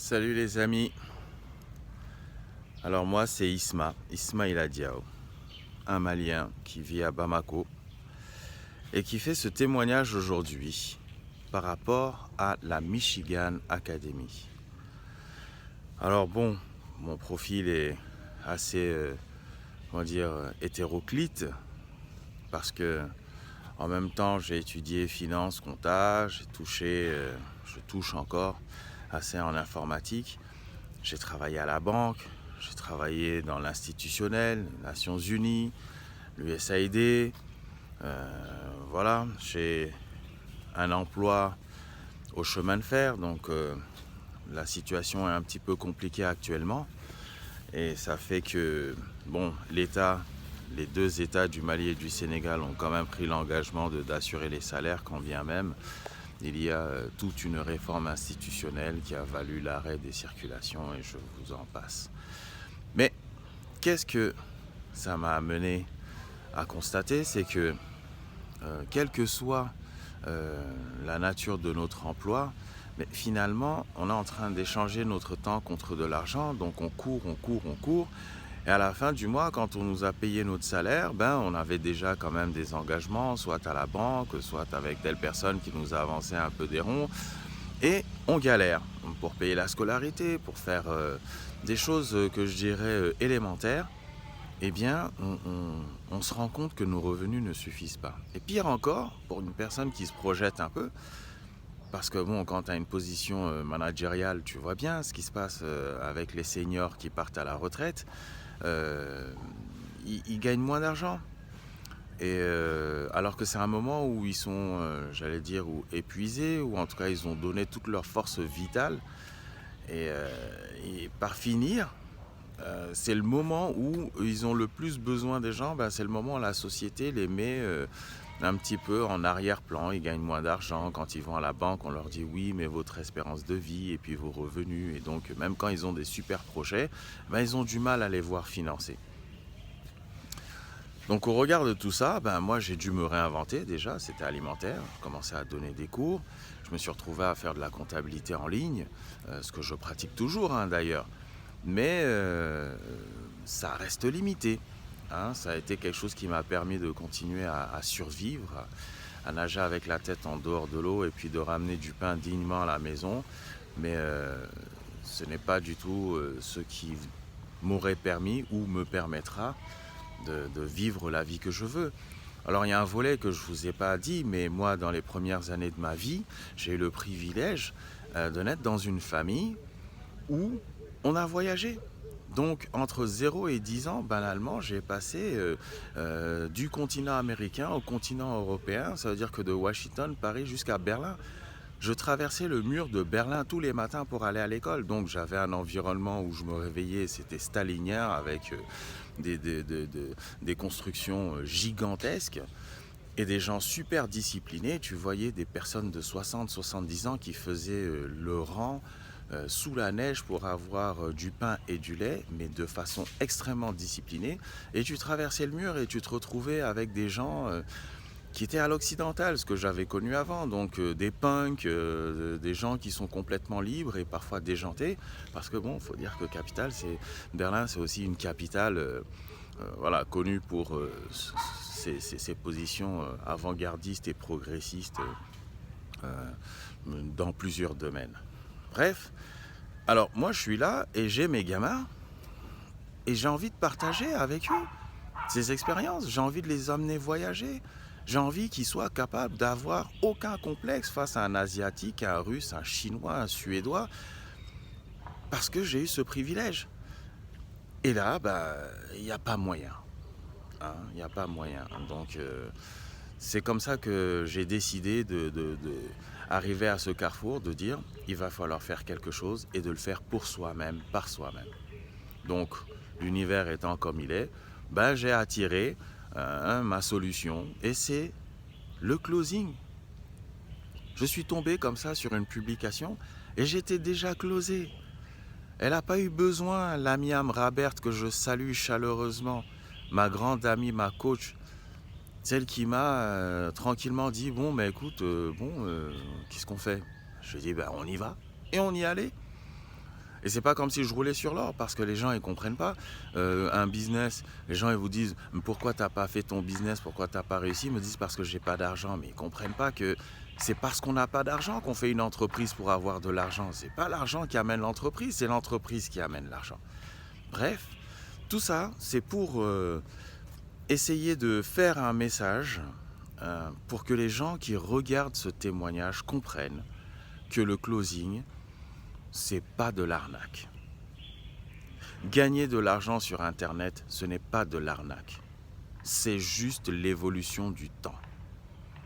Salut les amis. Alors moi c'est Ismaïla Diao, un Malien qui vit à Bamako et qui fait ce témoignage aujourd'hui par rapport à la Michigan Academy. Alors bon, mon profil est assez, hétéroclite parce que en même temps j'ai étudié finance, compta, je touche encore assez en informatique. J'ai travaillé à la banque, j'ai travaillé dans l'institutionnel, les Nations Unies, l'USAID. Voilà, j'ai un emploi au chemin de fer, donc la situation est un petit peu compliquée actuellement. Et ça fait que, bon, les deux États du Mali et du Sénégal ont quand même pris l'engagement d'assurer les salaires, quand bien même il y a toute une réforme institutionnelle qui a valu l'arrêt des circulations et je vous en passe. Mais qu'est-ce que ça m'a amené à constater, c'est que quelle que soit la nature de notre emploi, mais finalement on est en train d'échanger notre temps contre de l'argent, donc on court. Et à la fin du mois, quand on nous a payé notre salaire, on avait déjà quand même des engagements, soit à la banque, soit avec telle personne qui nous a avancé un peu des ronds. Et on galère pour payer la scolarité, pour faire des choses que je dirais élémentaires. Eh bien, on se rend compte que nos revenus ne suffisent pas. Et pire encore, pour une personne qui se projette un peu, parce que bon, quand tu as une position managériale, tu vois bien ce qui se passe avec les seniors qui partent à la retraite. Ils gagnent moins d'argent. Et alors que c'est un moment où ils sont, j'allais dire, épuisés, ou en tout cas ils ont donné toute leur force vitale. Et par finir, c'est le moment où ils ont le plus besoin des gens, c'est le moment où la société les met un petit peu en arrière-plan. Ils gagnent moins d'argent. Quand ils vont à la banque, on leur dit oui, mais votre espérance de vie et puis vos revenus. Et donc même quand ils ont des super projets, ils ont du mal à les voir financer. Donc au regard de tout ça, moi j'ai dû me réinventer déjà, c'était alimentaire, j'ai commencé à donner des cours, je me suis retrouvé à faire de la comptabilité en ligne, ce que je pratique toujours d'ailleurs, mais ça reste limité. Ça a été quelque chose qui m'a permis de continuer à survivre, à nager avec la tête en dehors de l'eau et puis de ramener du pain dignement à la maison, mais ce n'est pas du tout ce qui m'aurait permis ou me permettra de vivre la vie que je veux. Alors il y a un volet que je ne vous ai pas dit, mais moi dans les premières années de ma vie, j'ai eu le privilège de naître dans une famille où on a voyagé. Donc entre 0 et 10 ans, banalement, j'ai passé du continent américain au continent européen. Ça veut dire que de Washington, Paris jusqu'à Berlin, je traversais le mur de Berlin tous les matins pour aller à l'école. Donc j'avais un environnement où je me réveillais, c'était stalinien avec des constructions gigantesques et des gens super disciplinés. Tu voyais des personnes de 60-70 ans qui faisaient le rang sous la neige pour avoir du pain et du lait, mais de façon extrêmement disciplinée. Et tu traversais le mur et tu te retrouvais avec des gens qui étaient à l'occidental, ce que j'avais connu avant, donc des punks, des gens qui sont complètement libres et parfois déjantés, parce que bon, faut dire que Berlin, c'est aussi une capitale, voilà, connue pour ses positions avant-gardistes et progressistes dans plusieurs domaines. Bref, alors moi je suis là et j'ai mes gamins et j'ai envie de partager avec eux ces expériences, j'ai envie de les emmener voyager. J'ai envie qu'ils soient capables d'avoir aucun complexe face à un Asiatique, un Russe, un Chinois, un Suédois, parce que j'ai eu ce privilège. Et là, il n'y a pas moyen. Il n'y a pas moyen. Donc, c'est comme ça que j'ai décidé de arriver à ce carrefour, de dire, il va falloir faire quelque chose et de le faire pour soi-même, par soi-même. Donc, l'univers étant comme il est, j'ai attiré ma solution et c'est le closing. Je suis tombé comme ça sur une publication et j'étais déjà closé. Elle n'a pas eu besoin, Lamiam Rabert, que je salue chaleureusement, ma grande amie, ma coach, celle qui m'a tranquillement dit, bon, écoute, qu'est-ce qu'on fait? Je lui ai dit, on y va. Et on y allait. Et c'est pas comme si je roulais sur l'or, parce que les gens ils comprennent pas. Un business, les gens ils vous disent mais pourquoi t'as pas fait ton business, pourquoi t'as pas réussi? Ils me disent parce que j'ai pas d'argent, mais ils comprennent pas que c'est parce qu'on n'a pas d'argent qu'on fait une entreprise pour avoir de l'argent. C'est pas l'argent qui amène l'entreprise, c'est l'entreprise qui amène l'argent. Bref, tout ça c'est pour essayer de faire un message pour que les gens qui regardent ce témoignage comprennent que le closing, c'est pas de l'arnaque. Gagner de l'argent sur Internet, ce n'est pas de l'arnaque. C'est juste l'évolution du temps.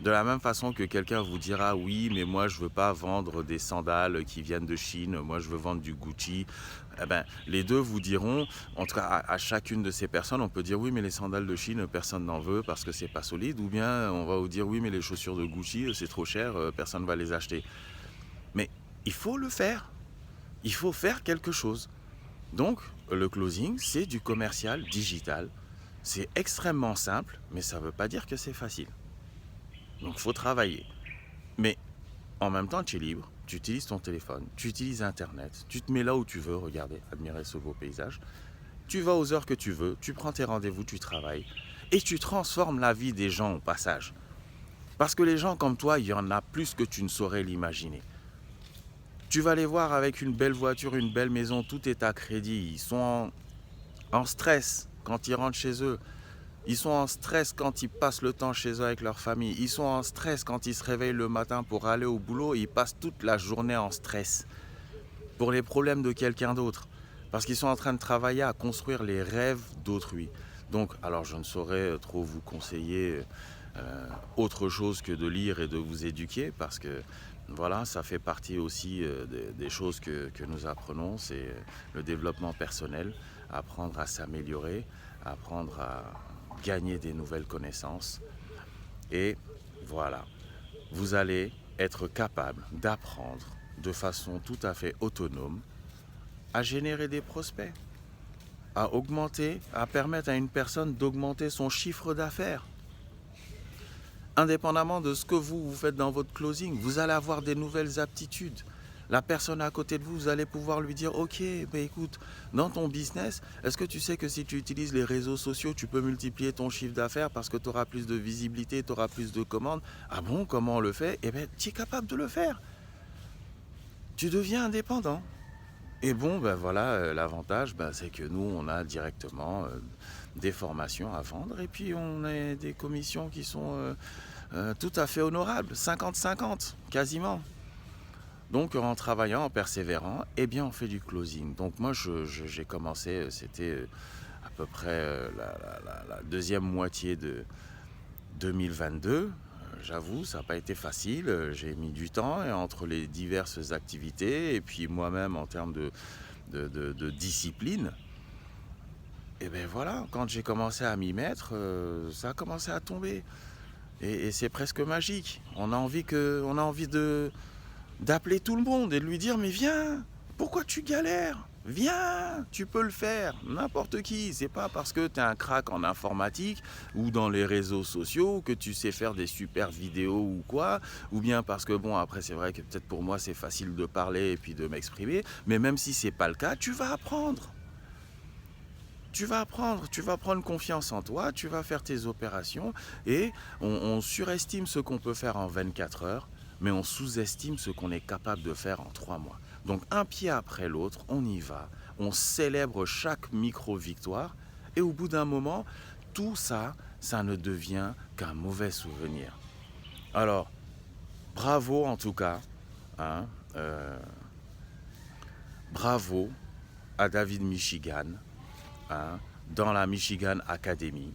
De la même façon que quelqu'un vous dira oui, mais moi je veux pas vendre des sandales qui viennent de Chine, moi je veux vendre du Gucci. Eh ben, les deux vous diront, en tout cas à chacune de ces personnes, on peut dire oui, mais les sandales de Chine, personne n'en veut parce que c'est pas solide, ou bien on va vous dire oui, mais les chaussures de Gucci, c'est trop cher, personne ne va les acheter. Mais il faut le faire. Il faut faire quelque chose. Donc, le closing, c'est du commercial digital. C'est extrêmement simple, mais ça ne veut pas dire que c'est facile. Donc, il faut travailler. Mais en même temps, tu es libre. Tu utilises ton téléphone, tu utilises Internet, tu te mets là où tu veux, regarder, admirer ce beau paysage. Tu vas aux heures que tu veux, tu prends tes rendez-vous, tu travailles. Et tu transformes la vie des gens au passage. Parce que les gens comme toi, il y en a plus que tu ne saurais l'imaginer. Tu vas les voir avec une belle voiture, une belle maison, tout est à crédit. Ils sont en stress quand ils rentrent chez eux. Ils sont en stress quand ils passent le temps chez eux avec leur famille. Ils sont en stress quand ils se réveillent le matin pour aller au boulot. Ils passent toute la journée en stress pour les problèmes de quelqu'un d'autre. Parce qu'ils sont en train de travailler à construire les rêves d'autrui. Donc, alors je ne saurais trop vous conseiller autre chose que de lire et de vous éduquer, parce que voilà, ça fait partie aussi des choses que nous apprenons, c'est le développement personnel, apprendre à s'améliorer, apprendre à gagner des nouvelles connaissances. Et voilà, vous allez être capable d'apprendre de façon tout à fait autonome à générer des prospects, à augmenter, à permettre à une personne d'augmenter son chiffre d'affaires. Indépendamment de ce que vous faites dans votre closing, vous allez avoir des nouvelles aptitudes. La personne à côté de vous, vous allez pouvoir lui dire ok, écoute, dans ton business, est-ce que tu sais que si tu utilises les réseaux sociaux, tu peux multiplier ton chiffre d'affaires parce que tu auras plus de visibilité, tu auras plus de commandes? Ah bon, comment on le fait? Eh bien, tu es capable de le faire. Tu deviens indépendant. Et bon, ben voilà, l'avantage, c'est que nous, on a directement des formations à vendre et puis on a des commissions qui sont tout à fait honorables, 50-50, quasiment. Donc en travaillant, en persévérant, eh bien on fait du closing. Donc moi, j'ai commencé, c'était à peu près la deuxième moitié de 2022. J'avoue, ça n'a pas été facile, j'ai mis du temps et entre les diverses activités et puis moi-même en termes de discipline. Et bien voilà, quand j'ai commencé à m'y mettre, ça a commencé à tomber. Et c'est presque magique. On a envie d'appeler tout le monde et de lui dire mais viens, pourquoi tu galères? Viens, tu peux le faire, n'importe qui. C'est pas parce que tu es un crack en informatique ou dans les réseaux sociaux que tu sais faire des super vidéos ou quoi, ou bien parce que bon, après c'est vrai que peut-être pour moi c'est facile de parler et puis de m'exprimer, mais même si c'est pas le cas, tu vas apprendre. Tu vas apprendre, tu vas prendre confiance en toi, tu vas faire tes opérations et on surestime ce qu'on peut faire en 24 heures, mais on sous-estime ce qu'on est capable de faire en 3 mois. Donc un pied après l'autre, on y va, on célèbre chaque micro-victoire et au bout d'un moment, tout ça, ça ne devient qu'un mauvais souvenir. Alors, bravo en tout cas, hein, bravo à David Michigan, hein, dans la Michigan Academy.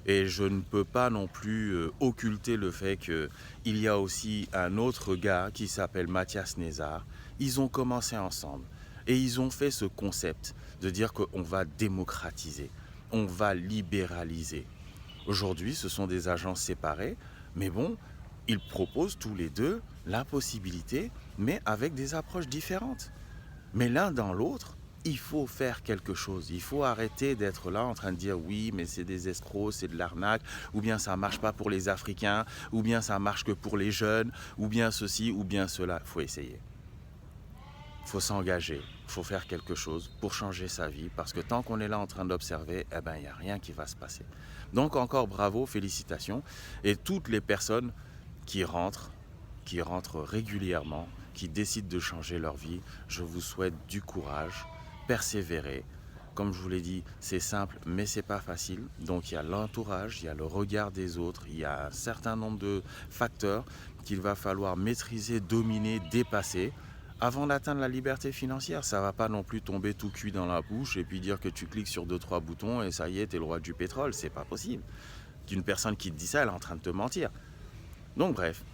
Et je ne peux pas non plus occulter le fait qu'il y a aussi un autre gars qui s'appelle Mathias Nézard. Ils ont commencé ensemble et ils ont fait ce concept de dire qu'on va démocratiser, on va libéraliser. Aujourd'hui, ce sont des agences séparées, mais bon, ils proposent tous les deux la possibilité, mais avec des approches différentes. Mais l'un dans l'autre, il faut faire quelque chose. Il faut arrêter d'être là en train de dire oui, mais c'est des escrocs, c'est de l'arnaque, ou bien ça ne marche pas pour les Africains, ou bien ça marche que pour les jeunes, ou bien ceci, ou bien cela. Il faut essayer. Il faut s'engager, il faut faire quelque chose pour changer sa vie, parce que tant qu'on est là en train d'observer, eh ben, il n'y a rien qui va se passer. Donc encore bravo, félicitations, et toutes les personnes qui rentrent régulièrement, qui décident de changer leur vie, je vous souhaite du courage, persévérer. Comme je vous l'ai dit, c'est simple, mais c'est pas facile. Donc il y a l'entourage, il y a le regard des autres, il y a un certain nombre de facteurs qu'il va falloir maîtriser, dominer, dépasser avant d'atteindre la liberté financière. Ça va pas non plus tomber tout cuit dans la bouche et puis dire que tu cliques sur 2-3 boutons et ça y est, t'es le roi du pétrole. C'est pas possible. Qu'une personne qui te dit ça, elle est en train de te mentir. Donc bref,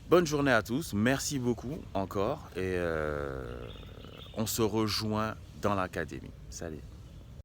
bonne journée à tous, merci beaucoup encore et on se rejoint dans l'académie. Salut.